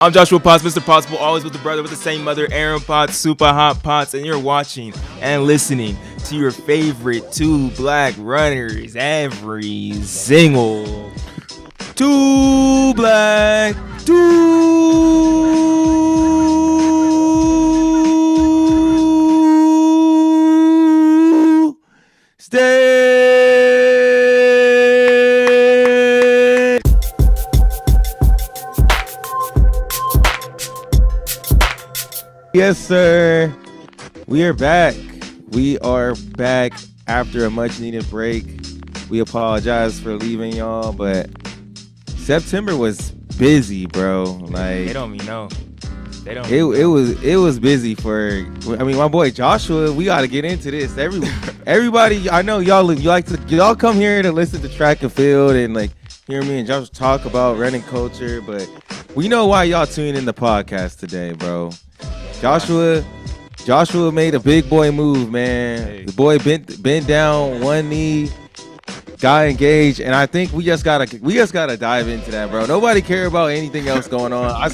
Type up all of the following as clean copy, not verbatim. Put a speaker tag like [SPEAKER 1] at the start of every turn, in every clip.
[SPEAKER 1] I'm Joshua Potts, Mr. Possible, always with the brother with the same mother, Aaron Potts, Super Hot Potts, and you're watching and listening to your favorite two black runners every single two black Tuesday. Yes, sir. We are back. We are back after a much-needed break. We apologize for leaving y'all, but September was busy, bro. Like They don't mean no. They don't.
[SPEAKER 2] It was busy for. I mean, my boy Joshua. We got to get into this. Everybody. I know y'all come here to listen to track and field and like hear me and Joshua talk about running culture, but we know why y'all tune in the podcast today, bro. Joshua made a big boy move, man.
[SPEAKER 1] Hey.
[SPEAKER 2] The boy bent down one knee, got engaged, and I think we just gotta dive into that, bro. Nobody care about anything else going on. I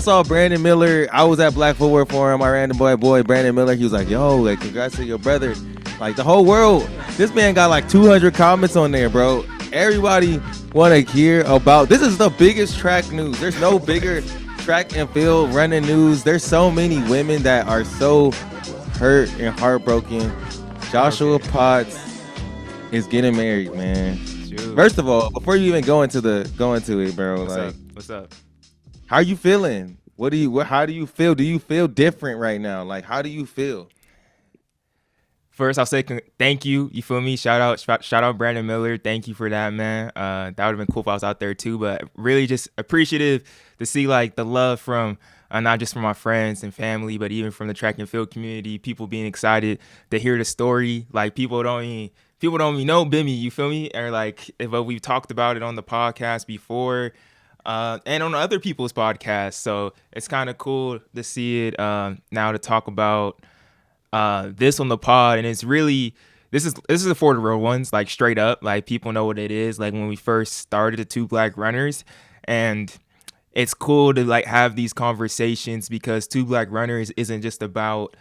[SPEAKER 2] saw Brandon Miller. I was at Black Footwear Forum. I ran the boy Brandon Miller. He was like, "Yo, like congrats to your brother." Like the whole world, this man got like 200 comments on there, bro. Everybody want to hear about. This is the biggest track news. There's no bigger track and field running news. There's so many women that are so hurt and heartbroken. Joshua Potts is getting married, man.
[SPEAKER 1] Shoot.
[SPEAKER 2] First of all, before you even go into it, bro,
[SPEAKER 1] What's up?
[SPEAKER 2] how are you feeling? How do you feel? Do you feel different right now? Like, how do you feel?
[SPEAKER 1] First, I'll say thank you. You feel me? Shout out Brandon Miller. Thank you for that, man. That would have been cool if I was out there too. But really, just appreciative to see like the love from not just from my friends and family, but even from the track and field community. People being excited to hear the story. Like people don't even know Bimmy. You feel me? Or like but we've talked about it on the podcast before. And on other people's podcasts. So it's kind of cool to see it now to talk about this on the pod. And it's really this is for the real ones, like straight up, like people know what it is. Like when we first started the Two Black Runners, and it's cool to like have these conversations because Two Black Runners isn't just about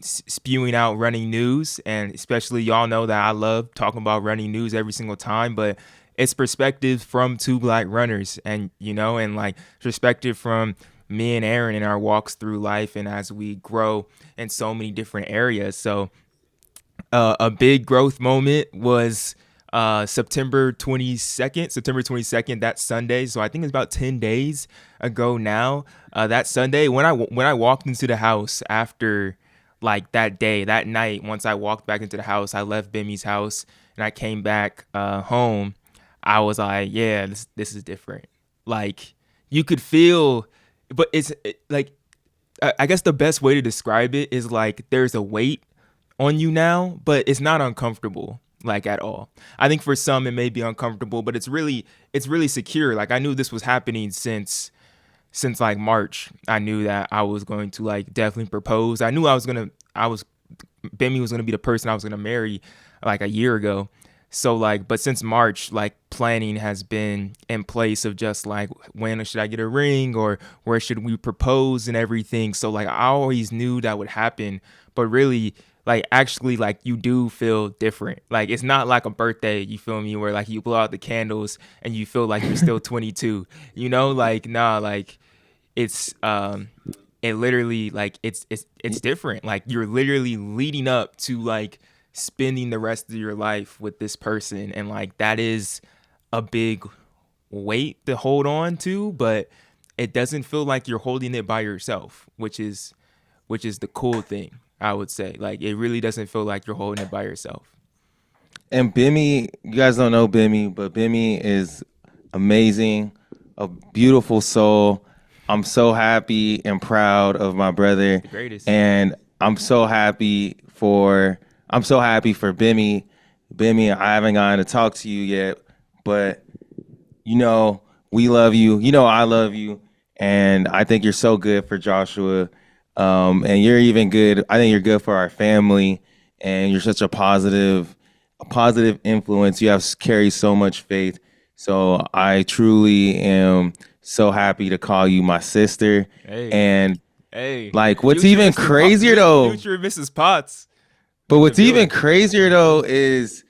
[SPEAKER 1] spewing out running news, and especially y'all know that I love talking about running news every single time, but it's perspective from two black runners, and and like perspective from me and Aaron in our walks through life and as we grow in so many different areas. So a big growth moment was September 22nd, that Sunday. So I think it's about 10 days ago now. That Sunday when I walked into the house after like that night, once I walked back into the house, I left Bimmy's house and I came back home. I was like, yeah, this is different. Like you could feel, but like, I guess the best way to describe it is like there's a weight on you now, but it's not uncomfortable like at all. I think for some it may be uncomfortable, but it's really secure. Like I knew this was happening since like March. I knew that I was going to like definitely propose. I knew Bimmy was gonna be the person I was gonna marry like a year ago. So like, but since March, like planning has been in place of just like, when should I get a ring or where should we propose and everything. So like, I always knew that would happen, but really like, actually like you do feel different. Like, it's not like a birthday, you feel me? Where like you blow out the candles and you feel like you're still 22, like, nah, like it's, it literally like, it's different. Like you're literally leading up to like, spending the rest of your life with this person, and like that is a big weight to hold on to, but it doesn't feel like you're holding it by yourself, which is the cool thing, I would say. Like it really doesn't feel like you're holding it by yourself.
[SPEAKER 2] And Bimmy, you guys don't know Bimmy, but Bimmy is amazing, a beautiful soul. I'm so happy and proud of my brother.
[SPEAKER 1] The greatest.
[SPEAKER 2] And I'm so happy for Bimmy. Bimmy, I haven't gotten to talk to you yet, but we love you. I love you, and I think you're so good for Joshua. And you're even good. I think you're good for our family, and you're such a positive influence. You have carried so much faith. So I truly am so happy to call you my sister.
[SPEAKER 1] Hey,
[SPEAKER 2] And
[SPEAKER 1] hey.
[SPEAKER 2] like, what's
[SPEAKER 1] Future
[SPEAKER 2] even
[SPEAKER 1] Mr.
[SPEAKER 2] crazier though?
[SPEAKER 1] Future Mrs. Potts.
[SPEAKER 2] But what's even crazier though is,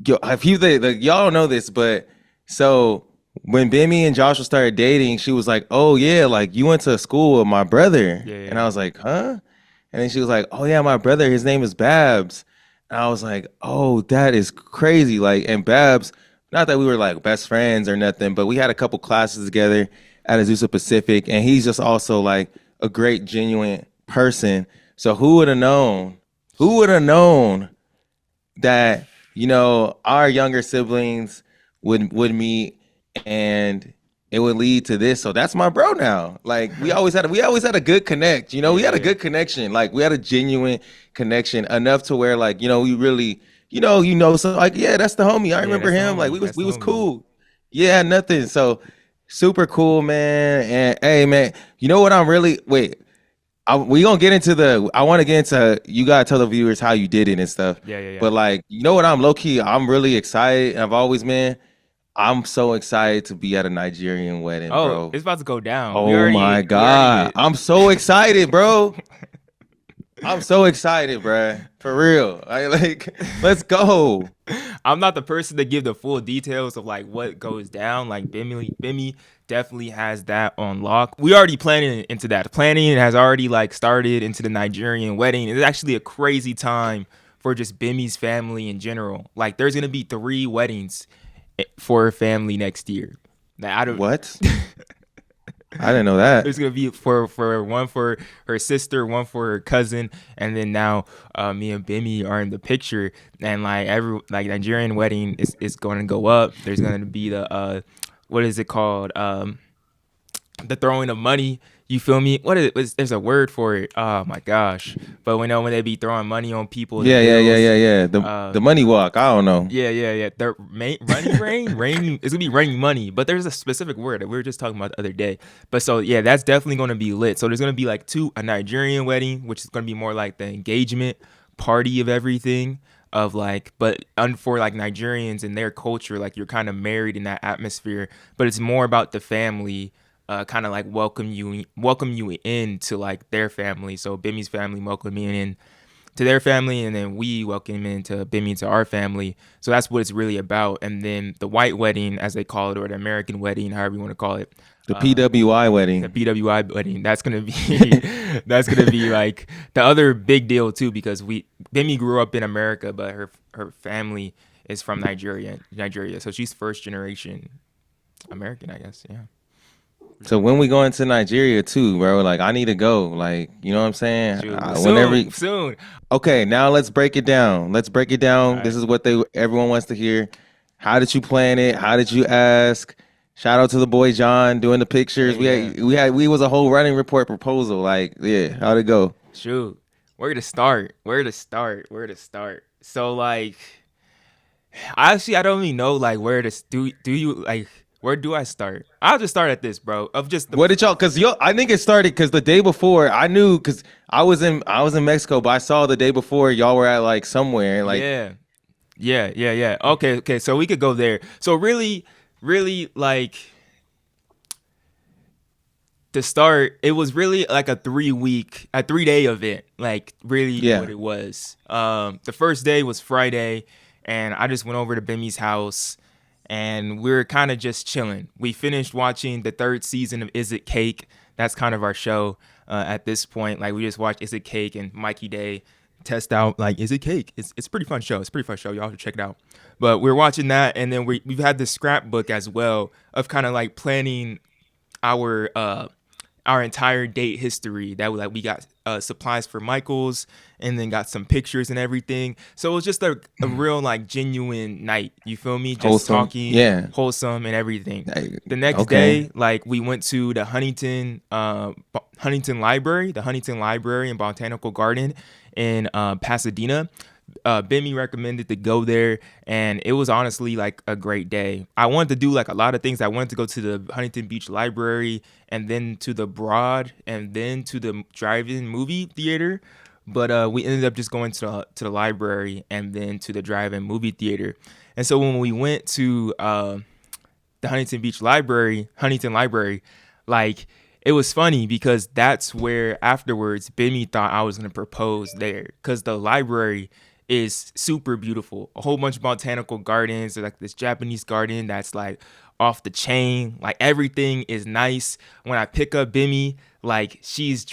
[SPEAKER 2] if you y'all don't know this, but so when Bimmy and Joshua started dating, she was like, "Oh yeah, like you went to school with my brother," and I was like, "Huh?" And then she was like, "Oh yeah, my brother, his name is Babs," and I was like, "Oh, that is crazy!" Like, and Babs, not that we were like best friends or nothing, but we had a couple classes together at Azusa Pacific, and he's just also like a great, genuine person. So who would have known? Who would have known that, our younger siblings would meet and it would lead to this? So that's my bro now. Like we always had a good connect. We had a good connection. Like we had a genuine connection enough to where like, we really, so like, yeah, that's the homie. I remember him. Like we was cool. Yeah, nothing. So super cool, man. And hey, man, you know what I'm really wait. We gonna get into I want to get into, you gotta tell the viewers how you did it and stuff.
[SPEAKER 1] Yeah.
[SPEAKER 2] But like, you know what, I'm low key, I'm really excited. I've always been. I'm so excited to be at a Nigerian wedding, bro.
[SPEAKER 1] It's about to go down.
[SPEAKER 2] Oh my God, I'm so excited, bro. I'm so excited, bro. For real. Let's go.
[SPEAKER 1] I'm not the person to give the full details of like what goes down. Like Bimmy definitely has that on lock. We already planning into that. Planning has already like started into the Nigerian wedding. It's actually a crazy time for just Bimmy's family in general. Like there's gonna be 3 weddings for her family next year. Now,
[SPEAKER 2] what? I didn't know that.
[SPEAKER 1] There's gonna be for one for her sister, one for her cousin, and then now me and Bimmy are in the picture. And like Nigerian wedding is going to go up. There's going to be the what is it called? The throwing of money. You feel me? What is it? There's a word for it. Oh my gosh! But when they be throwing money on people.
[SPEAKER 2] Yeah. The money walk. I don't know.
[SPEAKER 1] Yeah. The rain. It's gonna be raining money. But there's a specific word that we were just talking about the other day. But so yeah, that's definitely gonna be lit. So there's gonna be like a Nigerian wedding, which is gonna be more like the engagement party of everything. Of like, but for like Nigerians and their culture, like you're kind of married in that atmosphere. But it's more about the family. Kind of like welcome you in to like their family. So Bimmy's family welcome me in to their family, and then we welcome into Bimmy to our family. So that's what it's really about. And then the white wedding, as they call it, or the American wedding, however you want to call it,
[SPEAKER 2] the PWI wedding.
[SPEAKER 1] The PWI wedding. That's gonna be like the other big deal too, because Bimmy grew up in America, but her family is from Nigeria. So she's first generation American, I guess. Yeah.
[SPEAKER 2] So when we go into Nigeria too, bro, like I need to go, like, you know what I'm saying?
[SPEAKER 1] Soon.
[SPEAKER 2] Okay, now let's break it down.
[SPEAKER 1] Right.
[SPEAKER 2] This is what everyone wants to hear. How did you plan it? How did you ask? Shout out to the boy John doing the pictures.
[SPEAKER 1] Yeah.
[SPEAKER 2] We was a whole running report proposal. Like, yeah, how'd it go?
[SPEAKER 1] Shoot, where to start? So like, honestly, I don't even know like where to do you like. Where do I start? I'll just start at this, bro.
[SPEAKER 2] What did y'all? Cause I think it started because the day before I knew, cause I was in Mexico, but I saw the day before y'all were at like somewhere. Like
[SPEAKER 1] yeah. Okay. So we could go there. So really like to start, it was really like a 3-day event. Like really what it was. The first day was Friday, and I just went over to Bimmy's house. And we were kind of just chilling. We finished watching the 3rd season of Is It Cake? That's kind of our show at this point. Like we just watched Is It Cake and Mikey Day test out like Is It Cake? It's a pretty fun show. Y'all should check it out. But we're watching that, and then we've had this scrapbook as well of kind of like planning our entire date history. That like we got supplies for Michael's, and then got some pictures and everything. So it was just a real like genuine night. You feel me? Just wholesome. Talking, wholesome and everything. The next day, like we went to the Huntington Library, and Botanical Garden in Pasadena. Bimmy recommended to go there, and it was honestly like a great day. I wanted to do like a lot of things. I wanted to go to the Huntington Beach Library, and then to the Broad, and then to the drive-in movie theater. But we ended up just going to the library and then to the drive-in movie theater. And so when we went to the Huntington Library, like it was funny because that's where afterwards Bimmy thought I was gonna propose there, because the library is super beautiful. A whole bunch of botanical gardens. There's like this Japanese garden that's like off the chain. Like everything is nice. When I pick up Bimmy, like she's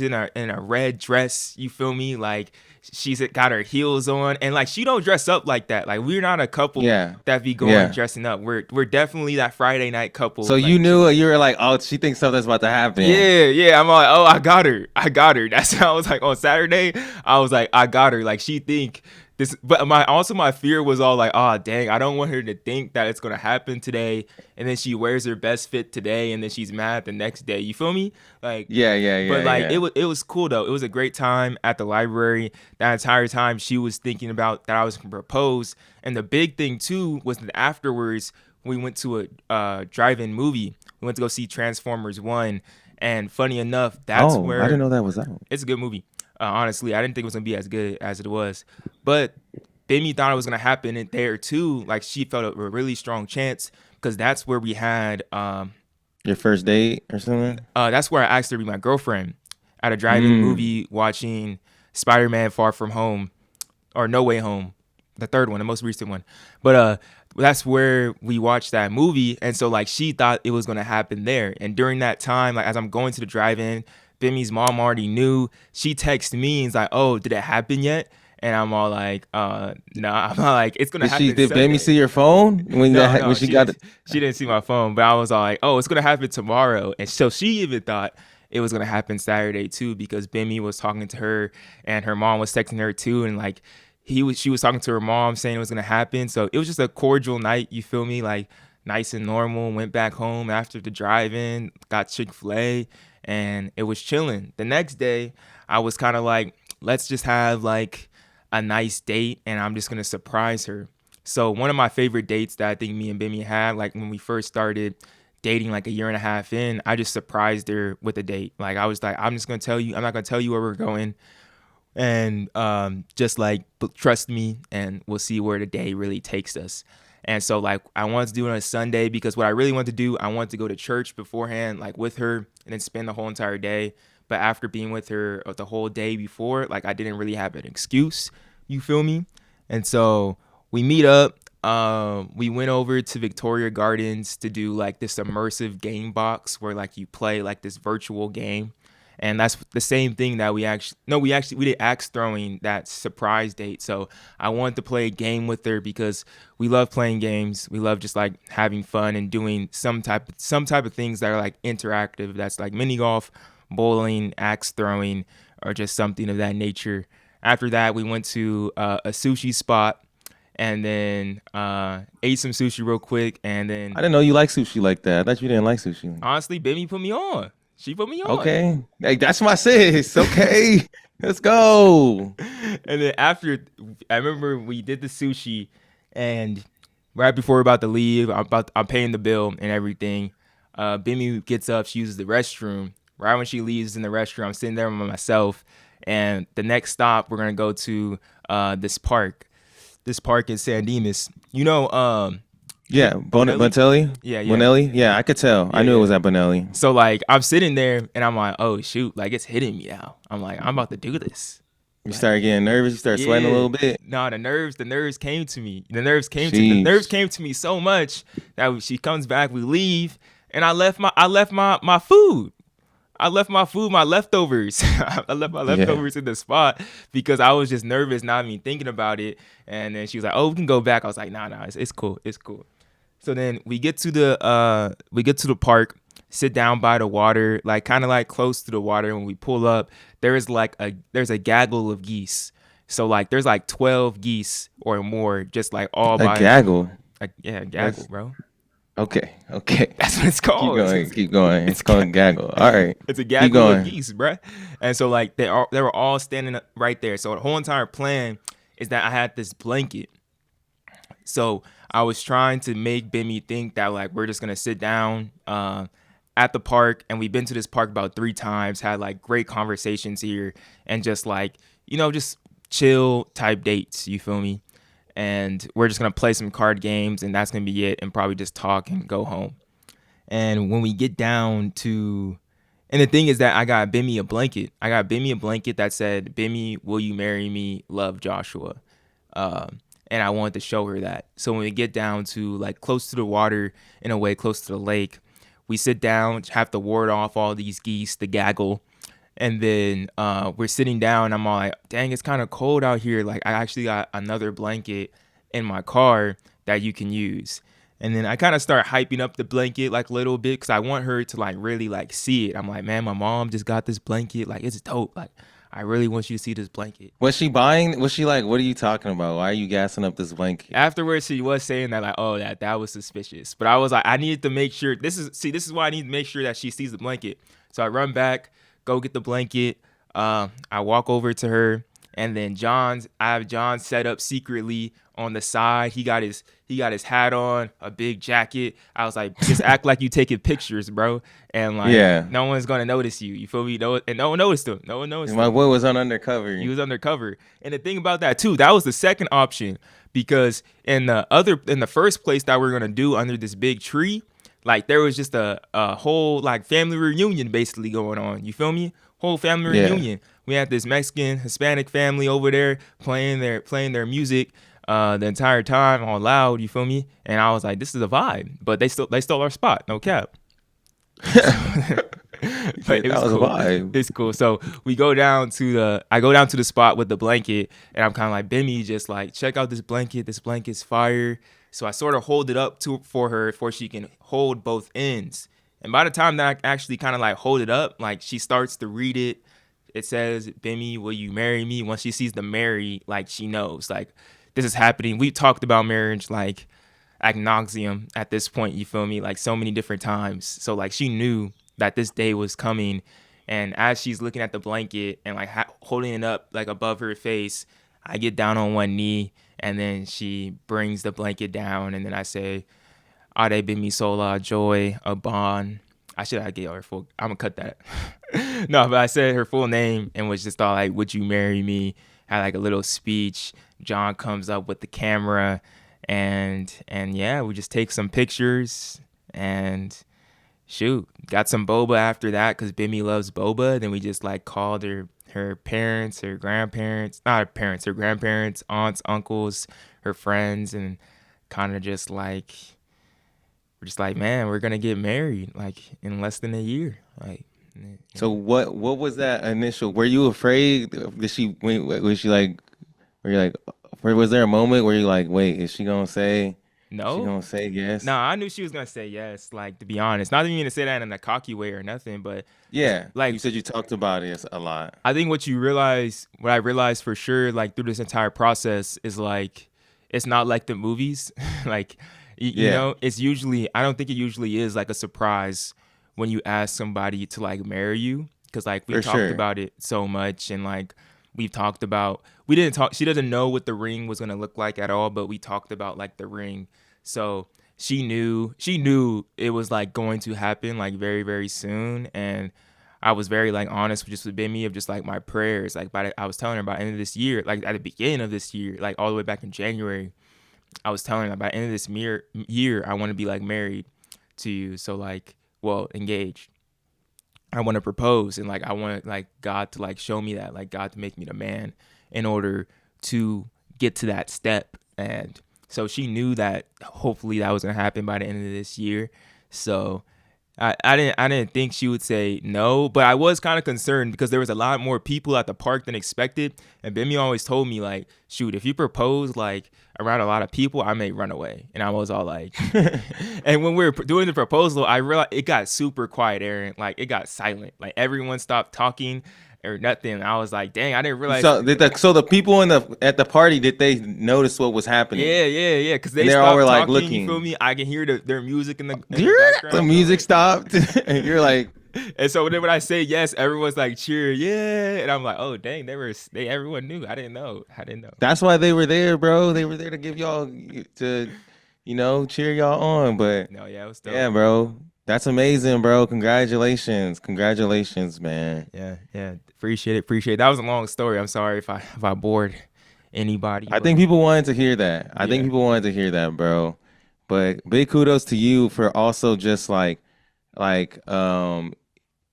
[SPEAKER 1] in a red dress. You feel me? Like she's got her heels on, and like she don't dress up like that. Like we're not a couple that be going dressing up. We're definitely that Friday night couple.
[SPEAKER 2] So
[SPEAKER 1] like,
[SPEAKER 2] you knew, you were like, oh, she thinks something's about to happen.
[SPEAKER 1] Yeah. I'm like, oh, I got her. That's how I was like on Saturday. I was like, I got her. Like she think this, but my fear was all like, oh dang, I don't want her to think that it's gonna happen today, and then she wears her best fit today, and then she's mad the next day. You feel me? Like
[SPEAKER 2] yeah.
[SPEAKER 1] But like it was cool though. It was a great time at the library. That entire time she was thinking about that I was gonna propose, and the big thing too was that afterwards we went to a drive-in movie. We went to go see Transformers 1, and funny enough, that's where
[SPEAKER 2] I didn't know that was out.
[SPEAKER 1] It's a good movie. Honestly, I didn't think it was gonna be as good as it was, but Bimmy thought it was gonna happen in there too. Like she felt a really strong chance, because that's where we had
[SPEAKER 2] your first date or something.
[SPEAKER 1] That's where I asked her to be my girlfriend at a drive-in movie watching Spider-Man: Far From Home, or No Way Home, the third one, the most recent one. But that's where we watched that movie, and so like she thought it was gonna happen there. And during that time, like as I'm going to the drive-in, Bimmy's mom already knew. She texted me and was like, "Oh, did it happen yet?" And I'm all like, "Nah." I'm like, "It's gonna happen."
[SPEAKER 2] Did Bimmy see your phone when she got it?
[SPEAKER 1] She didn't see my phone, but I was all like, "Oh, it's gonna happen tomorrow." And so she even thought it was gonna happen Saturday too, because Bimmy was talking to her and her mom was texting her too, and like she was talking to her mom saying it was gonna happen. So it was just a cordial night. You feel me? Like nice and normal. Went back home after the drive-in, got Chick-fil-A, and it was chilling. The next day, I was kind of like, let's just have like a nice date, and I'm just gonna surprise her. So one of my favorite dates that I think me and Bimmy had, like when we first started dating like a year and a half in, I just surprised her with a date. Like I was like, I'm not gonna tell you where we're going, and just like trust me, and we'll see where the day really takes us. And so like I wanted to do it on a Sunday, because what I really wanted to do, I wanted to go to church beforehand, like with her, and then spend the whole entire day. But after being with her the whole day before, like I didn't really have an excuse. You feel me? And so we meet up. We went over to Victoria Gardens to do like this immersive game box where like you play like this virtual game. And that's the same thing that we did axe throwing that surprise date. So I wanted to play a game with her, because we love playing games. We love just like having fun and doing some type of things that are like interactive. That's like mini golf, bowling, axe throwing, or just something of that nature. After that, we went to a sushi spot, and then ate some sushi real quick. And then
[SPEAKER 2] I didn't know you like sushi like that. I thought you didn't like sushi.
[SPEAKER 1] Honestly, Bimmy put me on. She put me on.
[SPEAKER 2] Okay. Hey, that's my sis. Okay. Let's go.
[SPEAKER 1] And then after, I remember we did the sushi, and right before we're about to leave, I'm paying the bill and everything. Bimmy gets up, she uses the restroom. Right when she leaves in the restroom, I'm sitting there by myself. And the next stop, we're going to go to this park. This park in San Dimas. You know,
[SPEAKER 2] yeah, Bonelli?
[SPEAKER 1] Yeah.
[SPEAKER 2] Bonelli? Yeah, I could tell. I knew it was at Bonelli.
[SPEAKER 1] So, like, I'm sitting there, and I'm like, oh, shoot. Like, it's hitting me now. I'm like, I'm about to do this.
[SPEAKER 2] You started getting nervous? You started sweating a little bit?
[SPEAKER 1] No, the nerves came to me. The nerves came to me so much that she comes back, we leave, and I left my food. I left my food, my leftovers. I left my leftovers in the spot because I was just nervous, not even thinking about it. And then she was like, "Oh, we can go back." I was like, "Nah, it's cool. It's cool." So then we get to the park, sit down by the water, like kind of like close to the water. When we pull up, there's a gaggle of geese. So like there's like 12 geese or more, just like all by
[SPEAKER 2] a gaggle.
[SPEAKER 1] Yeah, a gaggle, bro.
[SPEAKER 2] Okay.
[SPEAKER 1] That's what it's called.
[SPEAKER 2] Keep going. It's called a gaggle. All right.
[SPEAKER 1] It's a gaggle of geese, bro. And so like they were all standing up right there. So the whole entire plan is that I had this blanket. So I was trying to make Bimmy think that like we're just gonna sit down at the park, and we've been to this park about 3 times, had like great conversations here, and just like, you know, just chill type dates. You feel me? and we're just gonna play some card games, and that's gonna be it, and probably just talk and go home. And when we get down to, and the thing is that I got Bimmy a blanket. I got Bimmy a blanket that said, "Bimmy, will you marry me? Love, Joshua." And I wanted to show her that. So when we get down to like close to the water, in a way close to the lake, we sit down, have to ward off all these geese, the gaggle. And then we're sitting down. I'm all like, dang, it's kind of cold out here. Like, I actually got another blanket in my car that you can use. And then I kind of start hyping up the blanket like a little bit because I want her to like really like see it. I'm like, man, my mom just got this blanket. Like, it's dope. Like, I really want you to see this blanket.
[SPEAKER 2] Was she buying? Was she like, what are you talking about? Why are you gassing up this blanket?
[SPEAKER 1] Afterwards, she was saying that like, oh, that was suspicious. But I was like, I needed to make sure. This is why I need to make sure that she sees the blanket. So I run back, go get the blanket. I walk over to her, and then I have John set up secretly on the side. He got his hat on, a big jacket. I was like, just act like you taking pictures, bro. And like, no one's gonna notice you. You feel me? And no one noticed him. No one noticed him.
[SPEAKER 2] My boy was undercover.
[SPEAKER 1] He was undercover. And the thing about that too, that was the second option, because in the first place that we're gonna do under this big tree, like there was just a whole like family reunion basically going on. You feel me? Whole family reunion. We had this Mexican Hispanic family over there playing their music the entire time all loud. You feel me? And I was like, this is a vibe. But they stole our spot. No cap. But it was cool. A vibe. It's cool. So I go down to the spot with the blanket, and I'm kind of like, Bimmy, just like check out this blanket. This blanket's fire. So I sort of hold it up for her before she can hold both ends. And by the time that I actually kind of like hold it up, like she starts to read it. It says, Bimmy, will you marry me? Once she sees the marry, like she knows, like this is happening. We talked about marriage like ad nauseum at this point, you feel me? Like so many different times. So like she knew that this day was coming. And as she's looking at the blanket and like holding it up like above her face, I get down on one knee, and then she brings the blanket down, and then I say, Ade Bimmy Sola Joy Abon. I should have gave her full. I'm gonna cut that. No, but I said her full name and was just all like, would you marry me? Had like a little speech. John comes up with the camera, and yeah, we just take some pictures and shoot. Got some boba after that because Bimmy loves boba. Then we just like called her parents, her grandparents, not her parents, her grandparents, aunts, uncles, her friends, and kind of just like, we're just like, man, we're gonna get married like in less than a year. Like,
[SPEAKER 2] so what was that initial? Were you afraid? Was she like? Were you like? Was there a moment where you like, wait, is she gonna say?
[SPEAKER 1] No.
[SPEAKER 2] Is she gonna say yes?
[SPEAKER 1] No, I knew she was gonna say yes. Like, to be honest, not even to say that in a cocky way or nothing, but
[SPEAKER 2] yeah,
[SPEAKER 1] like
[SPEAKER 2] you said you talked about it a lot.
[SPEAKER 1] I think what I realized for sure, like through this entire process, is like it's not like the movies. Like, you know, it's usually, I don't think it usually is like a surprise when you ask somebody to like marry you, because like we talked about it so much, and like we've talked about, she doesn't know what the ring was going to look like at all, but we talked about like the ring. So she knew it was like going to happen like very, very soon. And I was very like honest with Bimmy of just like my prayers. Like I was telling her by the end of this year, like at the beginning of this year, like all the way back in January, I was telling her by the end of this year, I want to be like married to you. So like, well, engaged. I want to propose, and like I want like God to like show me that, like God to make me the man in order to get to that step. And so she knew that hopefully that was gonna happen by the end of this year. So I didn't think she would say no, but I was kind of concerned because there was a lot more people at the park than expected. And Bimmy always told me like, shoot, if you propose like around a lot of people, I may run away. And I was all like, and when we were doing the proposal, I realized it got super quiet, Aaron. Like it got silent. Like everyone stopped talking or nothing. I was like, dang, I didn't realize.
[SPEAKER 2] So the people at the party, did they notice what was happening?
[SPEAKER 1] Yeah. Because they stopped talking. Like looking. You feel me? I can hear their music in the background.
[SPEAKER 2] The music stopped, and you're like.
[SPEAKER 1] And so then when I say yes, everyone's like cheer, yeah, and I'm like, oh dang, everyone knew. I didn't know.
[SPEAKER 2] That's why they were there, bro. They were there to give y'all to, cheer y'all on. But
[SPEAKER 1] no, yeah, it was dope.
[SPEAKER 2] Yeah, bro. That's amazing, bro. Congratulations, man.
[SPEAKER 1] Yeah. Appreciate it. That was a long story. I'm sorry if I bored anybody.
[SPEAKER 2] I think people wanted to hear that. I think people wanted to hear that, bro. But big kudos to you for also just like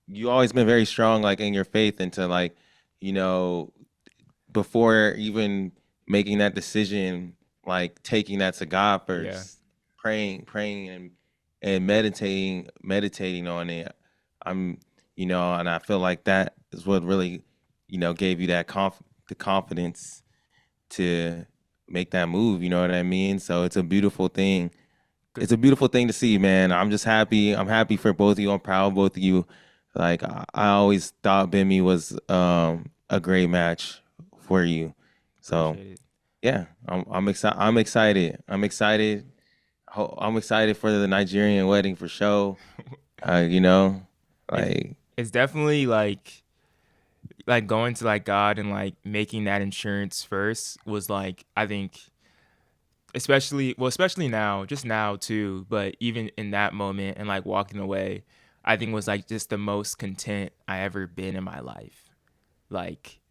[SPEAKER 2] you always been very strong like in your faith into like, you know, before even making that decision, like taking that to God first, praying and meditating on it. I'm, and I feel like that is what really, gave you that the confidence to make that move. You know what I mean? So it's a beautiful thing. It's a beautiful thing to see, man. I'm just happy. I'm happy for both of you. I'm proud of both of you. Like I always thought Bimmy was a great match for you. So yeah, I'm excited. I'm excited. I'm excited. I'm excited for the Nigerian wedding for sure.
[SPEAKER 1] It's definitely like going to like God and like making that insurance first was like, I think, especially now, just now too, but even in that moment and like walking away, I think was like just the most content I ever been in my life. Like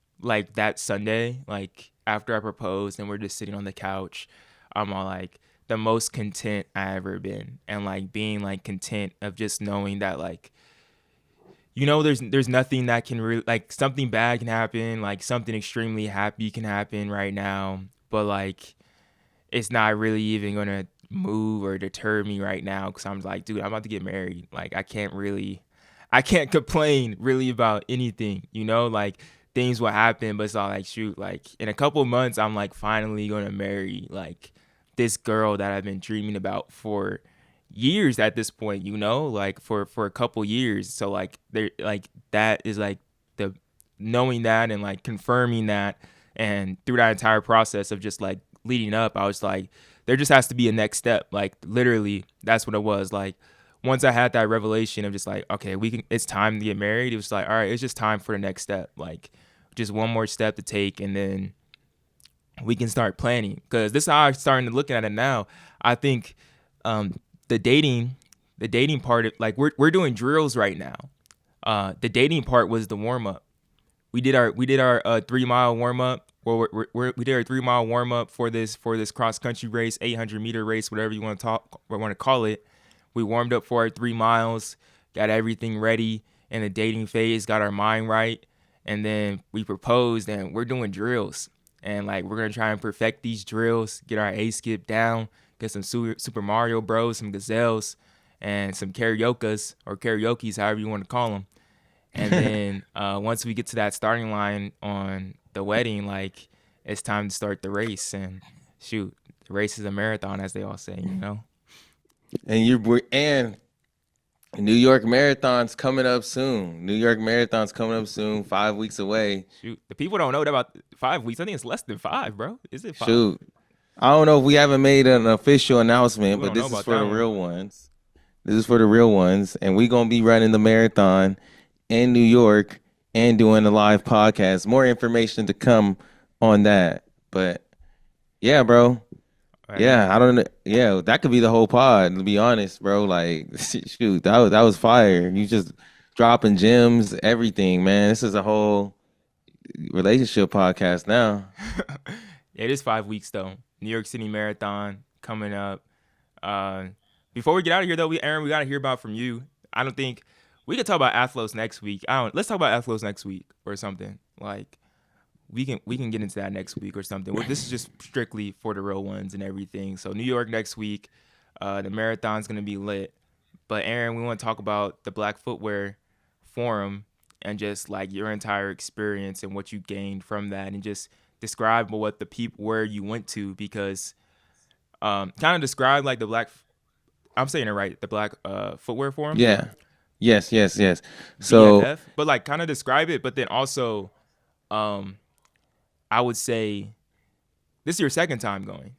[SPEAKER 1] that Sunday, like after I proposed and we're just sitting on the couch, I'm all like the most content I ever been, and like being like content of just knowing that like, there's nothing that can really, like, something bad can happen, like something extremely happy can happen right now, but like it's not really even gonna move or deter me right now, because I'm like, dude, I'm about to get married. Like I can't complain really about anything, like things will happen, but it's all like, shoot, like in a couple of months I'm like finally gonna marry like this girl that I've been dreaming about for years at this point, like for a couple years. So like there, like that is like the knowing that and like confirming that, and through that entire process of just like leading up, I was like, there just has to be a next step. Like literally that's what it was. Like once I had that revelation of just like, okay, it's time to get married, it was like, all right, it's just time for the next step. Like just one more step to take, and then we can start planning. Because this is how I'm starting to look at it now. I think the dating part of, like, we're doing drills right now. The dating part was the warm up. We did our 3-mile warm up. Well, we did our 3-mile warm up for this cross country race, 800-meter race, whatever you want to call it. We warmed up for our 3 miles, got everything ready in the dating phase, got our mind right, and then we proposed, and we're doing drills. And like we're gonna try and perfect these drills, get our A skip down, get some Super Mario Bros, some gazelles, and some karaoke's, however you want to call them. And then once we get to that starting line on the wedding, like it's time to start the race. And shoot, the race is a marathon, as they all say,
[SPEAKER 2] And New York Marathon's coming up soon. 5 weeks away.
[SPEAKER 1] Shoot, the people don't know about 5 weeks. I think it's less than 5, bro. Is it 5?
[SPEAKER 2] Shoot, I don't know if we haven't made an official announcement, but this is for the real ones. This is for the real ones, and we're gonna be running the marathon in New York and doing a live podcast. More information to come on that, but yeah, bro. Yeah, I don't know. Yeah, that could be the whole pod, to be honest, bro. Like, shoot, that was fire. You just dropping gems, everything, man. This is a whole relationship podcast now.
[SPEAKER 1] It is 5 weeks though. New York City Marathon coming up. Before we get out of here though, Aaron, we gotta hear about from you. I don't think we could talk about ATHLOS next week. Let's talk about ATHLOS next week or something. Like we can get into that next week or something. This is just strictly for the real ones and everything. So New York next week, the marathon's gonna be lit. But Aaron, we want to talk about the Black Footwear Forum and just like your entire experience and what you gained from that, and just describe what the people where you went to, because kind of describe like I'm saying it right, the Black Footwear Forum.
[SPEAKER 2] Yeah. Yes. So
[SPEAKER 1] BFF, but like kind of describe it, but then also I would say this is your second time going.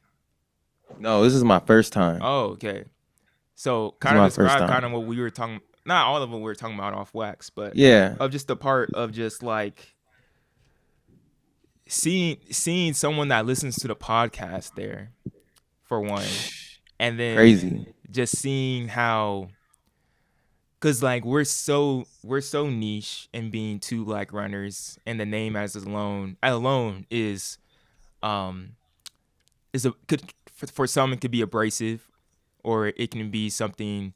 [SPEAKER 2] No, this is my first time.
[SPEAKER 1] Oh, okay. So kind of describe kind of what we were talking, not all of them we were talking about off wax, but
[SPEAKER 2] yeah,
[SPEAKER 1] of just the part of just like seeing someone that listens to the podcast there, for one, and then
[SPEAKER 2] crazy.
[SPEAKER 1] Just seeing how, cause like we're so niche in being two black runners, and the name as alone is um, for some it could be abrasive, or it can be something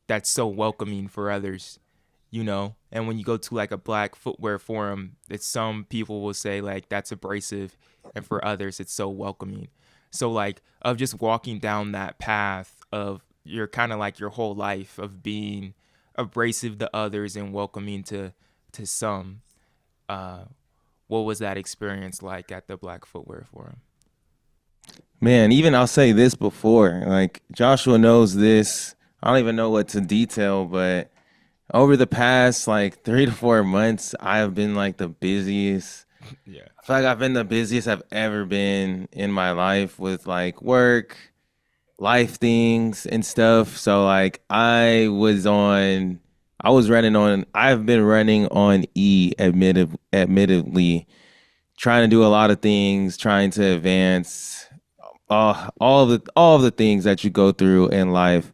[SPEAKER 1] that's so welcoming for others, you know. And when you go to like a Black Footwear Forum, that some people will say like that's abrasive, and for others it's so welcoming. So like of just walking down that path of your kind of like your whole life of being abrasive to others and welcoming to some. Uh, what was that experience like at the Black Footwear Forum?
[SPEAKER 2] Man, even I'll say this before, like Joshua knows this. I don't even know what to detail, but over the past like 3 to 4 months, I have been like the busiest.
[SPEAKER 1] Yeah.
[SPEAKER 2] I feel like I've been the busiest I've ever been in my life with like work, life things and stuff. So like I've been running on admittedly, trying to do a lot of things, trying to advance all of the things that you go through in life.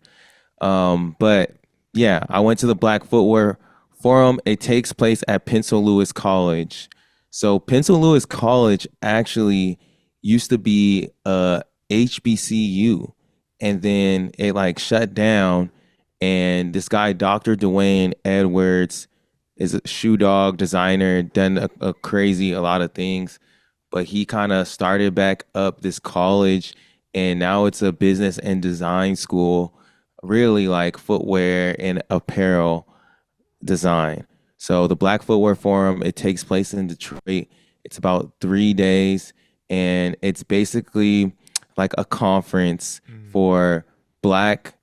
[SPEAKER 2] But yeah, I went to the Black Footwear Forum. It takes place at Pencil Lewis College. So Pencil Lewis College actually used to be a HBCU, and then it like shut down. And this guy, Dr. Dwayne Edwards, is a shoe dog designer, done a lot of things, but he kind of started back up this college, and now it's a business and design school, really like footwear and apparel design. So the Black Footwear Forum, it takes place in Detroit. It's about 3 days, and it's basically like a conference for black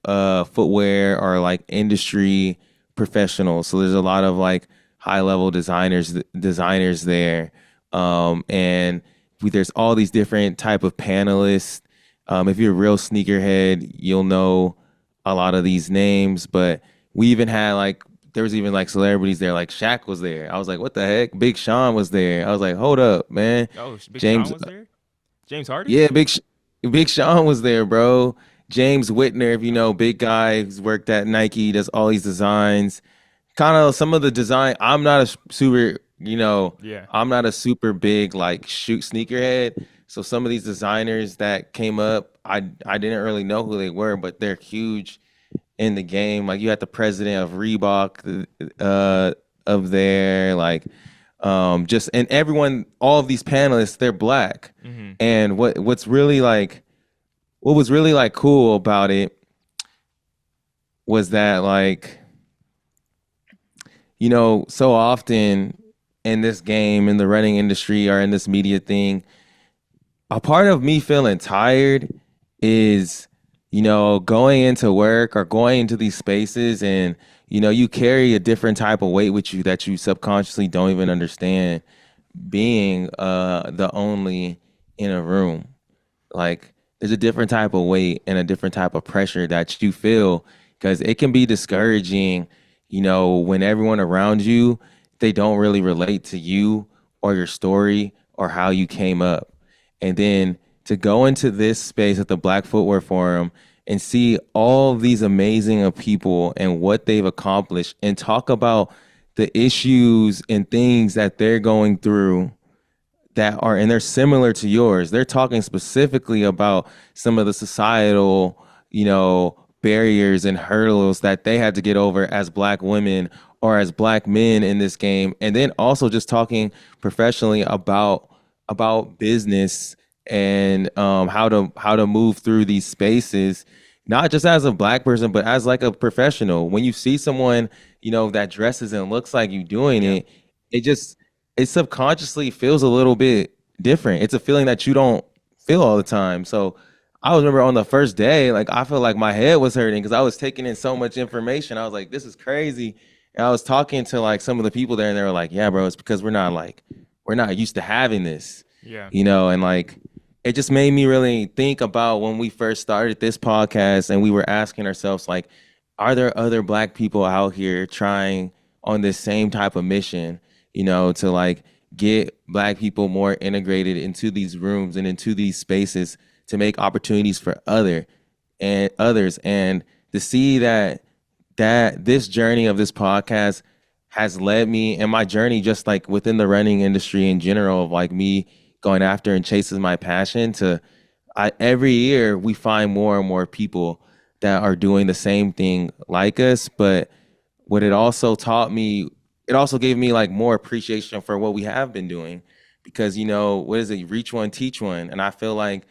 [SPEAKER 2] footwear or like industry professionals. So there's a lot of like high level designers there, and there's all these different type of panelists. If you're a real sneakerhead, you'll know a lot of these names. But we even had like there was even like celebrities there. Like Shaq was there. I was like, what the heck? Big Sean was there. I was like, hold up, man.
[SPEAKER 1] Oh, Big
[SPEAKER 2] James,
[SPEAKER 1] Sean was there. James Harden.
[SPEAKER 2] yeah, Big Sean was there, bro. James Whitner, if you know, big guy who's worked at Nike, does all these designs. Kind of some of the design.
[SPEAKER 1] Yeah.
[SPEAKER 2] I'm not a super big like shoot sneakerhead. So some of these designers that came up, I didn't really know who they were, but they're huge in the game. Like you had the president of Reebok, of there, like just and everyone, all of these panelists, they're black. And what was really like cool about it was that like, you know, so often in this game, in the running industry or in this media thing, a part of me feeling tired is, you know, going into work or going into these spaces and, you know, you carry a different type of weight with you that you subconsciously don't even understand, being the only in a room. Like there's a different type of weight and a different type of pressure that you feel, because it can be discouraging, you know, when everyone around you, they don't really relate to you or your story or how you came up. And then to go into this space at the Black Footwear Forum and see all these amazing people and what they've accomplished and talk about the issues and things that they're going through and they're similar to yours. They're talking specifically about some of the societal, you know, barriers and hurdles that they had to get over as black women or as black men in this game. And then also just talking professionally about business and how to move through these spaces, not just as a black person, but as like a professional. When you see someone, you know, that dresses and looks like you doing it, it subconsciously feels a little bit different. It's a feeling that you don't feel all the time. So I remember on the first day, like I felt like my head was hurting because I was taking in so much information. I was like, this is crazy. And I was talking to like some of the people there, and they were like, yeah, bro, it's because we're not used to having this.
[SPEAKER 1] Yeah.
[SPEAKER 2] You know, and like it just made me really think about when we first started this podcast and we were asking ourselves, like, are there other black people out here trying on this same type of mission, you know, to like get black people more integrated into these rooms and into these spaces to make opportunities for others, and to see that this journey of this podcast has led me, and my journey just like within the running industry in general, of like me going after and chasing my passion to every year we find more and more people that are doing the same thing like us. But what it also taught me, it also gave me like more appreciation for what we have been doing, because what is it, reach one, teach one. And I feel like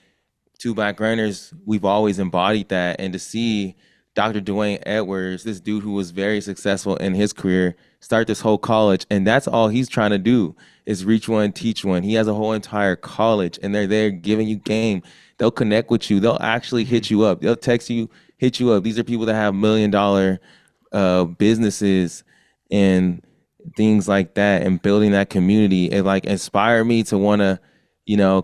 [SPEAKER 2] two Black runners, we've always embodied that. And to see Dr. Dwayne Edwards, this dude who was very successful in his career, start this whole college, and that's all he's trying to do is reach one, teach one. He has a whole entire college, and they're there giving you game. They'll connect with you. They'll actually hit you up. They'll text you, hit you up. These are people that have $1 million businesses and things like that, and building that community. It like inspired me to want to,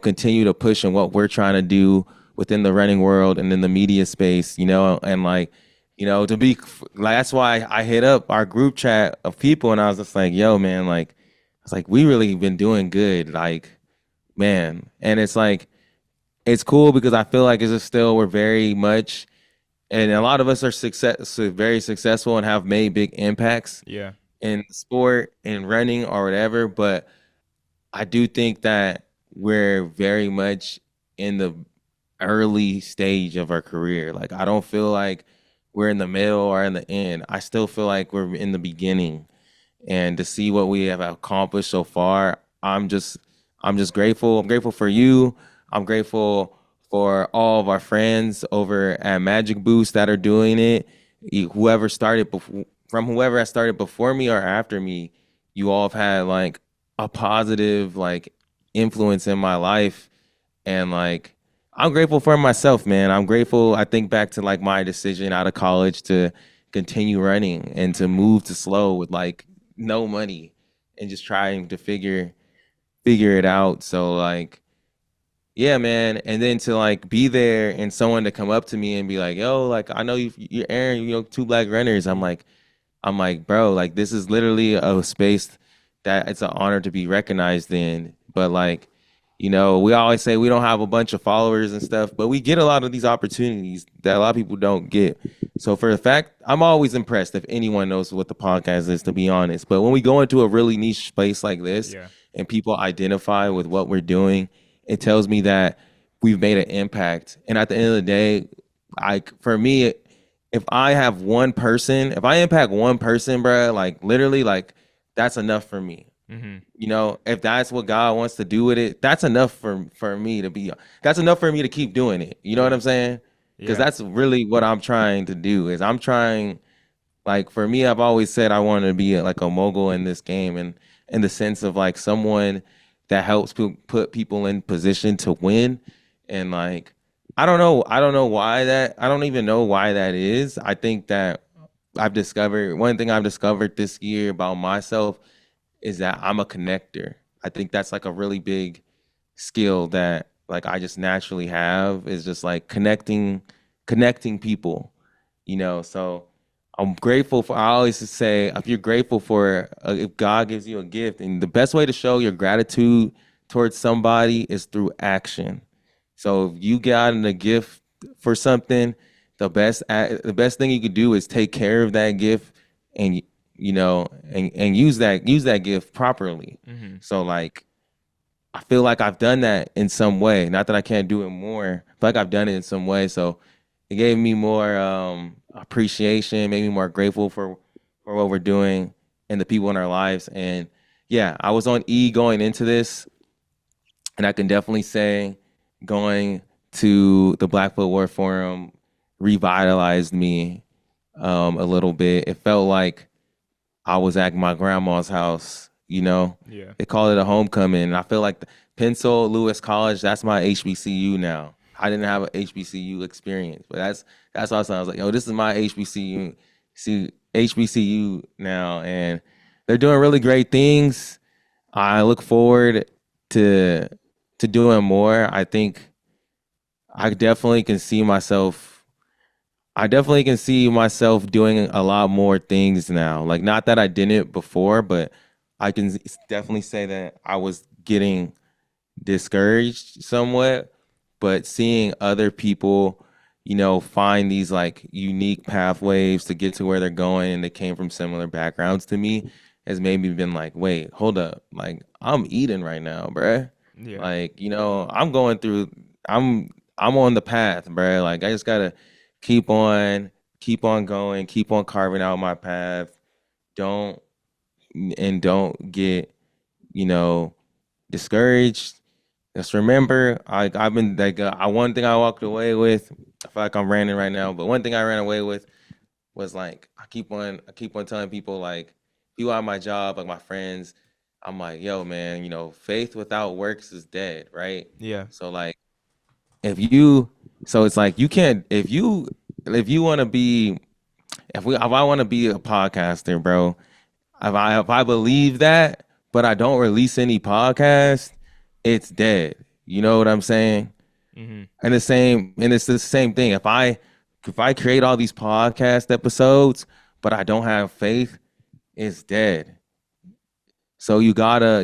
[SPEAKER 2] continue to push on what we're trying to do within the running world and in the media space, and like, to be like, that's why I hit up our group chat of people, and I was just like, yo, man, like, I was like, we really been doing good, like, man. And it's like, it's cool because I feel like it's just still, we're very much, and a lot of us are very successful and have made big impacts in sport, in running or whatever. But I do think that we're very much in the early stage of our career. Like, I don't feel like we're in the middle or in the end. I still feel like we're in the beginning. And to see what we have accomplished so far, I'm just grateful. I'm grateful for you. I'm grateful for all of our friends over at Magic Boost that are doing it. Whoever started whoever has started before me or after me, you all have had like a positive like influence in my life. And like, I'm grateful for myself, man. I'm grateful. I think back to like my decision out of college to continue running and to move to slow with like no money and just trying to figure it out. So like, yeah, man. And then to like be there and someone to come up to me and be like, yo, like, I know you're Aaron, two Black runners. I'm like, bro, like, this is literally a space that it's an honor to be recognized in. But like, we always say we don't have a bunch of followers and stuff, but we get a lot of these opportunities that a lot of people don't get. So for the fact, I'm always impressed if anyone knows what the podcast is, to be honest. But when we go into a really niche space like this and people identify with what we're doing, it tells me that we've made an impact. And at the end of the day, for me, if I impact one person, bro, like literally, like that's enough for me. Mm-hmm. If that's what God wants to do with it, that's enough for me to keep doing it. You know what I'm saying? Because that's really what I'm trying to do. Is I'm trying, like, for me, I've always said I want to be like a mogul in this game, and in the sense of like someone that helps put people in position to win. And like, I don't know why that. I don't even know why that is. I think that one thing I've discovered this year about myself is that I'm a connector. I think that's like a really big skill that like I just naturally have, is just like connecting people, So I'm grateful for, I always say, if you're grateful for, if God gives you a gift, and the best way to show your gratitude towards somebody is through action. So if you got a gift for something, the best thing you could do is take care of that gift and and use that gift properly. Mm-hmm. So like, I feel like I've done that in some way. Not that I can't do it more, but like I've done it in some way. So it gave me more appreciation, made me more grateful for what we're doing and the people in our lives. And yeah, I was on E going into this, and I can definitely say going to the Black Footwear Forum revitalized me a little bit. It felt like I was at my grandma's house, Yeah. They call it a homecoming. And I feel like the Pencil Lewis College, that's my HBCU now. I didn't have an HBCU experience, but that's what I was like, yo, this is my HBCU now, and they're doing really great things. I look forward to doing more. I think I definitely can see myself doing a lot more things now. Like, not that I didn't before, but I can definitely say that I was getting discouraged somewhat. But seeing other people, find these like unique pathways to get to where they're going, and they came from similar backgrounds to me, has made me been like, wait, hold up. Like, I'm eating right now, bruh.
[SPEAKER 1] Yeah.
[SPEAKER 2] Like, I'm going through. I'm on the path, bro. Like, I just gotta keep on, going, keep on carving out my path. Don't don't get discouraged. Just remember, I've been like, one thing I walked away with. I feel like I'm ranting right now, but one thing I ran away with was like, I keep on telling people, like, people at my job, like my friends, I'm like, yo, man, faith without works is dead, right?
[SPEAKER 1] Yeah.
[SPEAKER 2] So like, so it's like, you can't, if you want to be, if I want to be a podcaster, bro, if I believe that, but I don't release any podcast, it's dead. You know what I'm saying?
[SPEAKER 1] Mm-hmm.
[SPEAKER 2] And it's the same thing. If I create all these podcast episodes, but I don't have faith, it's dead. So you gotta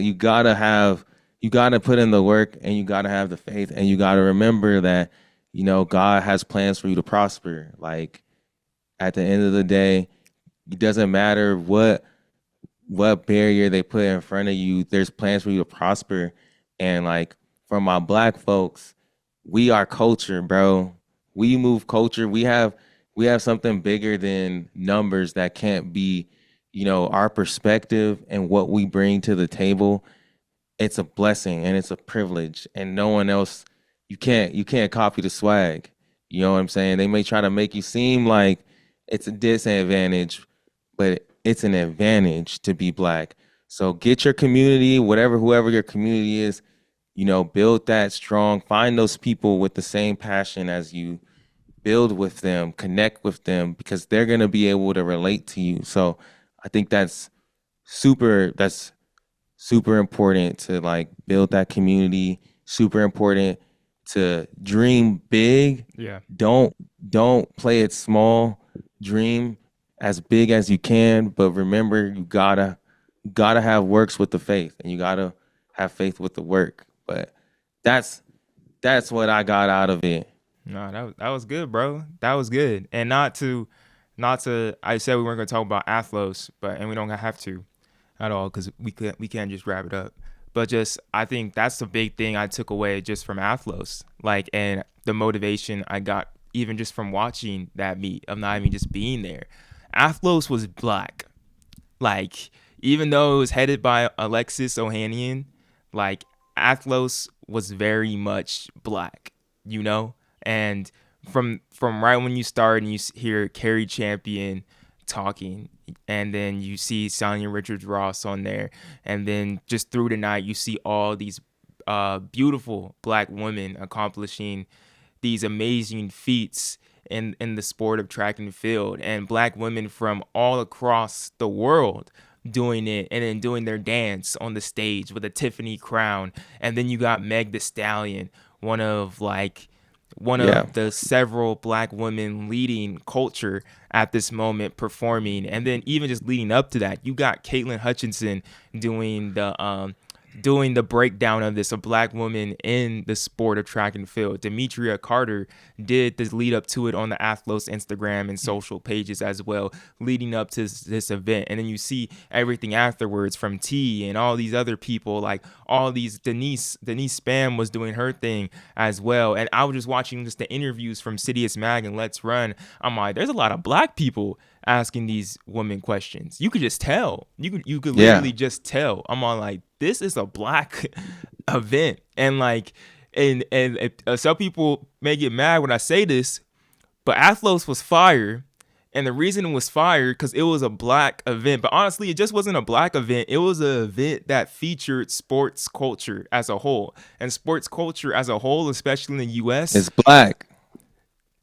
[SPEAKER 2] put in the work, and you gotta have the faith, and you gotta remember that, God has plans for you to prosper. Like, at the end of the day, it doesn't matter what barrier they put in front of you. There's plans for you to prosper. And like, for my black folks, we are culture, bro. We move culture. We have something bigger than numbers that can't be, our perspective and what we bring to the table. It's a blessing and it's a privilege, and no one else, you can't copy the swag. You know what I'm saying? They may try to make you seem like it's a disadvantage, but it's an advantage to be black. So get your community, whoever your community is, build that strong. Find those people with the same passion as you. Build with them, connect with them, because they're gonna be able to relate to you. So I think that's super important, to like build that community. Super important to dream big.
[SPEAKER 1] Yeah.
[SPEAKER 2] Don't play it small. Dream as big as you can, but remember, you gotta have works with the faith, and you gotta have faith with the work. But that's what I got out of it.
[SPEAKER 1] No, that was good, bro. That was good. And not to I said we weren't gonna talk about ATHLOS, and we don't have to at all, because we can't just wrap it up. But just, I think that's the big thing I took away just from ATHLOS, like, and the motivation I got even just from watching that meet, of not even just being there. ATHLOS was black, like, even though it was headed by Alexis Ohanian, like, ATHLOS was very much black, and from right when you start and you hear Carrie Champion talking, and then you see Sonya Richards Ross on there, and then just through the night you see all these beautiful black women accomplishing these amazing feats in the sport of track and field, and black women from all across the world doing it, and then doing their dance on the stage with a Tiffany crown. And then you got Meg Thee Stallion, one of the several black women leading culture at this moment, performing. And then even just leading up to that, you got Caitlin Hutchinson doing the breakdown of this, a black woman in the sport of track and field. Demetria Carter did this lead up to it on the ATHLOS Instagram and social pages as well, leading up to this event. And then you see everything afterwards from T and all these other people, like all these, Denise Spam was doing her thing as well. And I was just watching just the interviews from Sidious Mag and Let's Run. I'm like, there's a lot of black people asking these women questions. You could just tell. You could literally just tell. I'm on like, this is a black event. And like, and some people may get mad when I say this, but ATHLOS was fire. And the reason it was fire, because it was a black event. But honestly, it just wasn't a black event. It was an event that featured sports culture as a whole. And sports culture as a whole, especially in the US,
[SPEAKER 2] It's black.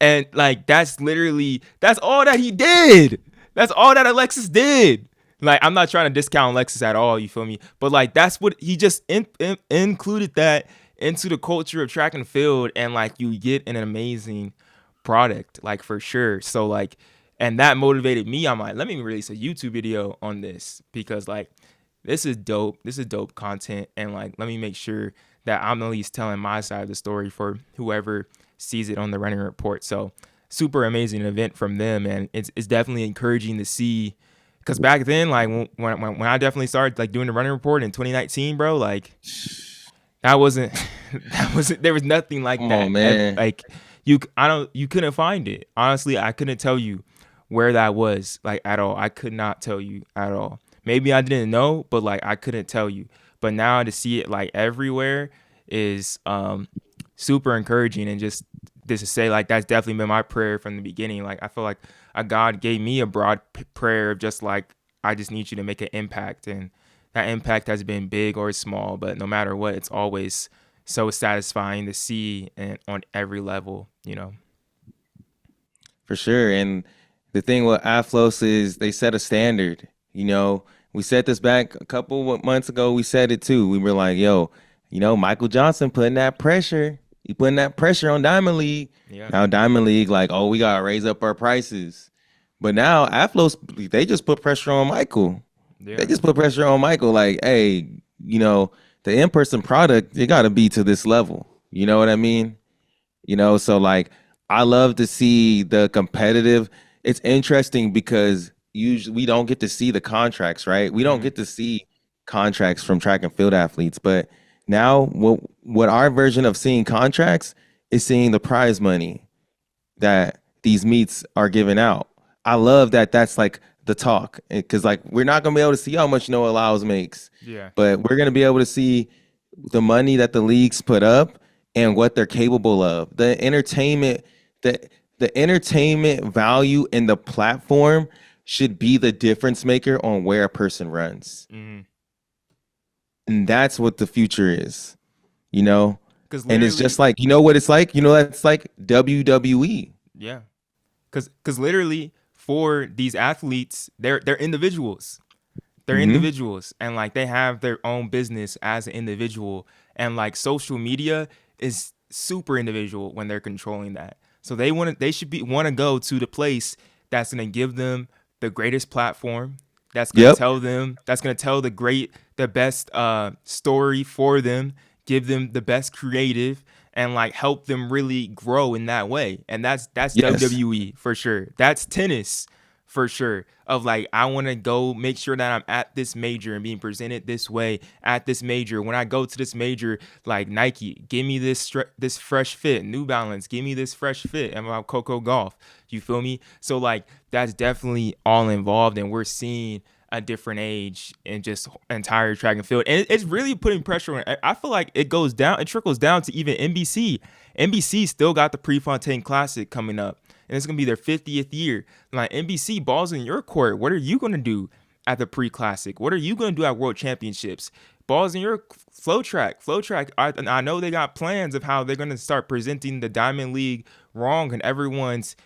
[SPEAKER 1] and like, that's all that he did. That's all that Alexis did. Like, I'm not trying to discount Alexis at all, you feel me? But like, that's what he just included that into the culture of track and field, and like, you get an amazing product, like, for sure. So like, and that motivated me. I'm like, let me release a YouTube video on this, because like, this is dope. This is dope content, and like, let me make sure that I'm at least telling my side of the story for whoever sees it on the running report. So super amazing event from them, and it's definitely encouraging to see, because back then, like, when I definitely started like doing the running report in 2019, bro, like, That wasn't there was nothing like
[SPEAKER 2] Come on,
[SPEAKER 1] that.
[SPEAKER 2] man.
[SPEAKER 1] Like you couldn't find it. Honestly, I couldn't tell you where that was like at all. I could not tell you at all. Maybe I didn't know, but like I couldn't tell you. But now to see it like everywhere is super encouraging, and just to say like that's definitely been my prayer from the beginning. Like I feel like God gave me a broad prayer of just like I just need you to make an impact, and that impact has been big or small, but no matter what, it's always so satisfying to see and on every level, you know.
[SPEAKER 2] For sure. And the thing with ATHLOS is they set a standard. We said this back a couple of months ago. We said it too. We were like, yo, Michael Johnson putting that pressure. He putting that pressure on Diamond League.
[SPEAKER 1] Yeah.
[SPEAKER 2] Now Diamond League, like, oh, we gotta raise up our prices. But now ATHLOS, they just put pressure on Michael.
[SPEAKER 1] Yeah.
[SPEAKER 2] They just put pressure on Michael. Like, hey, the in-person product, it gotta be to this level. You know what I mean? So like I love to see the competitive. It's interesting because usually we don't get to see the contracts, right? We don't get to see contracts from track and field athletes, but now what our version of seeing contracts is seeing the prize money that these meets are giving out. I love that that's like the talk, because like we're not gonna be able to see how much Noah Lyles makes,
[SPEAKER 1] Yeah.
[SPEAKER 2] but we're gonna be able to see the money that the leagues put up and what they're capable of. The entertainment value in the platform should be the difference maker on where a person runs.
[SPEAKER 1] Mm-hmm.
[SPEAKER 2] And that's what the future is, and it's just like, what it's like, that's like WWE.
[SPEAKER 1] Yeah. Cause literally for these athletes, they're individuals. They're individuals, and like they have their own business as an individual, and like social media is super individual when they're controlling that. So they want to go to the place that's going to give them the greatest platform, that's going to tell them, that's going to tell the best story for them, give them the best creative, and like help them really grow in that way. And that's WWE for sure. That's tennis for sure. Of like, I want to go make sure that I'm at this major and being presented this way at this major. When I go to this major, like Nike, give me this fresh fit. New Balance, give me this fresh fit. And about Coco Golf, you feel me? So like, that's definitely all involved, and we're seeing a different age in just entire track and field, and it's really putting pressure on. I feel like it trickles down to even NBC. NBC still got the Prefontaine Classic coming up, and it's gonna be their 50th year. Like, NBC, balls in your court. What are you gonna do at the Pre-Classic? What are you gonna do at World Championships? Balls in your Flow Track. I know they got plans of how they're gonna start presenting the Diamond League wrong, and everyone's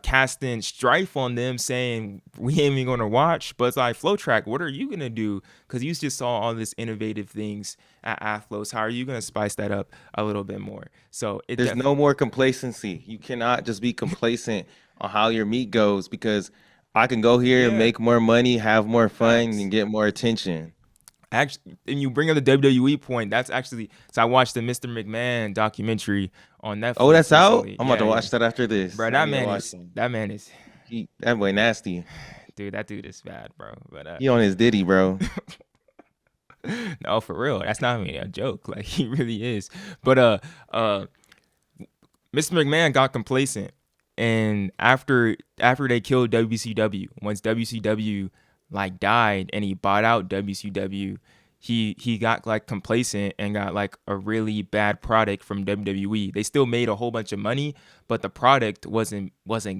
[SPEAKER 1] casting strife on them, saying we ain't even gonna watch. But it's like, Flow Track, what are you gonna do? Because you just saw all this innovative things at ATHLOS. How are you gonna spice that up a little bit more? So
[SPEAKER 2] there's no more complacency. You cannot just be complacent on how your meet goes, because I can go here, make more money, have more fun, and get more attention.
[SPEAKER 1] Actually, and you bring up the WWE point. That's actually, so I watched the Mr. McMahon documentary on Netflix.
[SPEAKER 2] Oh, that's recently. Out? I'm about to watch that after this.
[SPEAKER 1] Bro, that man is
[SPEAKER 2] that boy nasty.
[SPEAKER 1] Dude, that dude is bad, bro. But
[SPEAKER 2] he on his Diddy, bro.
[SPEAKER 1] No, for real. That's not even a joke. Like, he really is. But Mr. McMahon got complacent, and after they killed WCW, once WCW like died and he bought out WCW, he got like complacent and got like a really bad product from WWE. They still made a whole bunch of money, but the product wasn't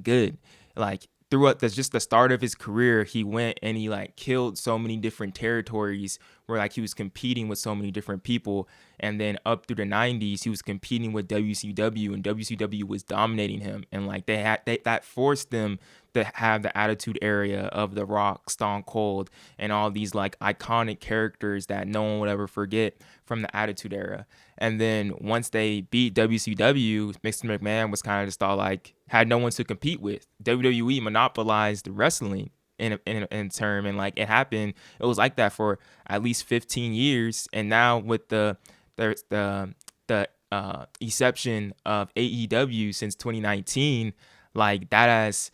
[SPEAKER 1] good. Like, throughout just the start of his career, he went and he like killed so many different territories where like he was competing with so many different people. And then up through the 90s, he was competing with WCW, and WCW was dominating him. And like that forced them to have the Attitude Era of The Rock, Stone Cold, and all these like iconic characters that no one would ever forget from the Attitude Era. And then once they beat WCW, Mr. McMahon was kind of just all like, had no one to compete with. WWE monopolized wrestling in term, and like it was like that for at least 15 years. And now with the exception of AEW since 2019, like that has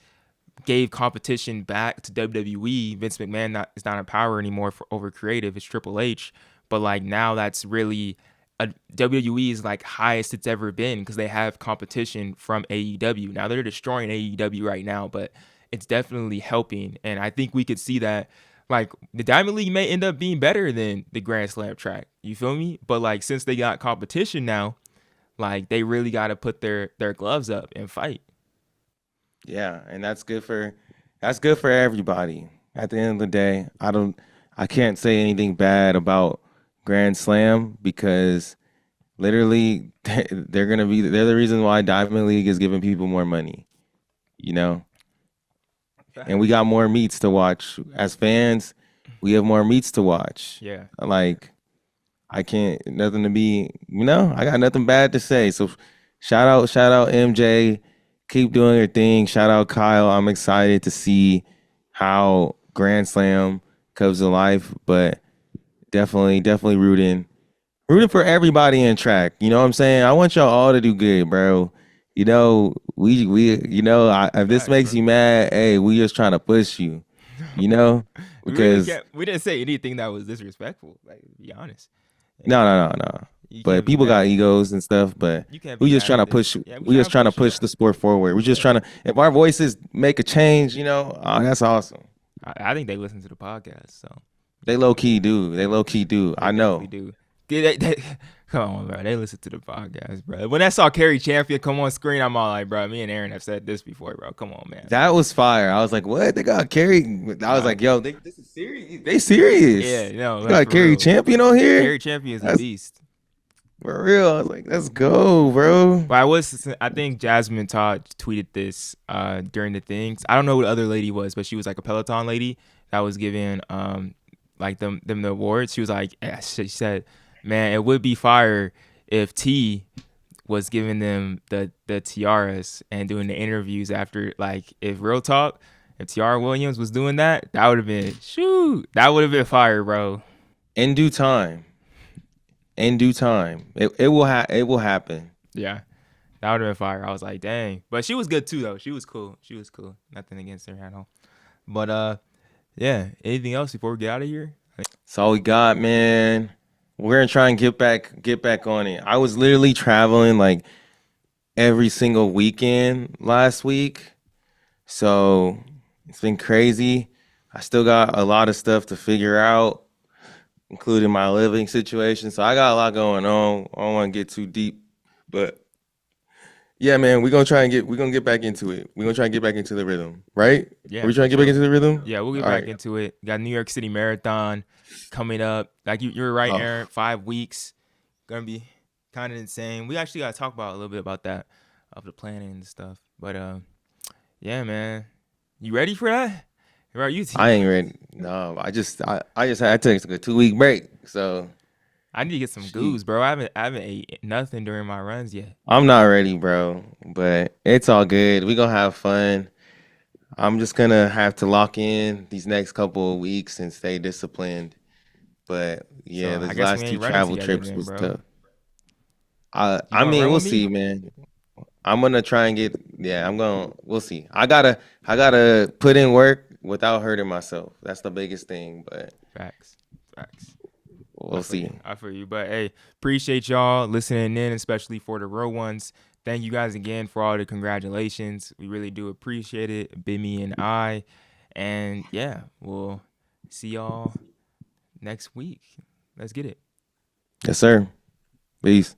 [SPEAKER 1] gave competition back to WWE. Vince McMahon is not in power anymore over creative. It's Triple H. But like now that's really WWE is like highest it's ever been because they have competition from AEW. Now they're destroying AEW right now, but it's definitely helping. And I think we could see that like the Diamond League may end up being better than the Grand Slam track. You feel me? But like since they got competition now, like they really got to put their gloves up and fight.
[SPEAKER 2] Yeah, and that's good for everybody. At the end of the day, I can't say anything bad about Grand Slam because literally they're the reason why Diamond League is giving people more money, you know? And we got more meets to watch. As fans, we have more meets to watch.
[SPEAKER 1] Yeah.
[SPEAKER 2] Like I got nothing bad to say. So shout out MJ. Keep doing your thing. Shout out Kyle. I'm excited to see how Grand Slam comes to life, but definitely rooting for everybody in track. You know what I'm saying? I want y'all all to do good, bro. You know, if this makes you mad, hey, we just trying to push you. You know, because
[SPEAKER 1] we didn't say anything that was disrespectful. Like, to be honest.
[SPEAKER 2] No. But people got egos and stuff. But we just trying to push. We just trying to push the sport forward. We just trying to. If our voices make a change, that's awesome.
[SPEAKER 1] I think they listen to the podcast, so
[SPEAKER 2] they low key do. I know.
[SPEAKER 1] Do. Come on, bro. They listen to the podcast, bro. When I saw Kerry Champion come on screen, I'm all like, bro, me and Aaron have said this before, bro. Come on, man.
[SPEAKER 2] That was fire. I was like, what? They got Kerry. I was like, yo, this is serious. They serious.
[SPEAKER 1] Yeah, no.
[SPEAKER 2] They got Kerry Champion on here.
[SPEAKER 1] Kerry Champion is a beast.
[SPEAKER 2] For real. I was like, let's go, bro.
[SPEAKER 1] But I think Jasmine Todd tweeted this during the things. I don't know what the other lady was, but she was like a Peloton lady that was giving like them the awards. She was like, she said, man, it would be fire if T was giving them the tiaras and doing the interviews after. Like, if Real Talk, if Tiara Williams was doing that, that would have been fire, bro.
[SPEAKER 2] In due time, it will happen.
[SPEAKER 1] Yeah, that would have been fire. I was like, dang, but she was good too, though. She was cool. Nothing against her at all. But yeah. Anything else before we get out of here?
[SPEAKER 2] That's all we got, man. We're gonna try and get back on it. I was literally traveling like every single weekend last week, so it's been crazy. I still got a lot of stuff to figure out, including my living situation. So I got a lot going on. I don't want to get too deep, but yeah, man, we're gonna get back into it. We're gonna try and get back into the rhythm, right?
[SPEAKER 1] Yeah.
[SPEAKER 2] Are we trying to get back into the rhythm?
[SPEAKER 1] Yeah, we'll get back into it. Got New York City Marathon coming up. Like you're right, Aaron. 5 weeks, gonna be kind of insane. We actually gotta talk about a little bit about that, of the planning and stuff. But yeah, man, you ready for that? Are you?
[SPEAKER 2] I ain't ready. No, I took a 2-week break, so
[SPEAKER 1] I need to get some goose, bro. I haven't ate nothing during my runs yet.
[SPEAKER 2] I'm not ready, bro, but it's all good. We gonna have fun. I'm just gonna have to lock in these next couple of weeks and stay disciplined. But yeah,
[SPEAKER 1] So,
[SPEAKER 2] these last 2 travel trips was tough. I mean, we'll see, man. I'm gonna try and we'll see. I gotta put in work without hurting myself. That's the biggest thing, but
[SPEAKER 1] Facts.
[SPEAKER 2] We'll see.
[SPEAKER 1] I feel you. But hey, appreciate y'all listening in, especially for the real ones. Thank you guys again for all the congratulations. We really do appreciate it, Bimmy and I. And yeah, we'll see y'all next week. Let's get it.
[SPEAKER 2] Yes, sir. Peace.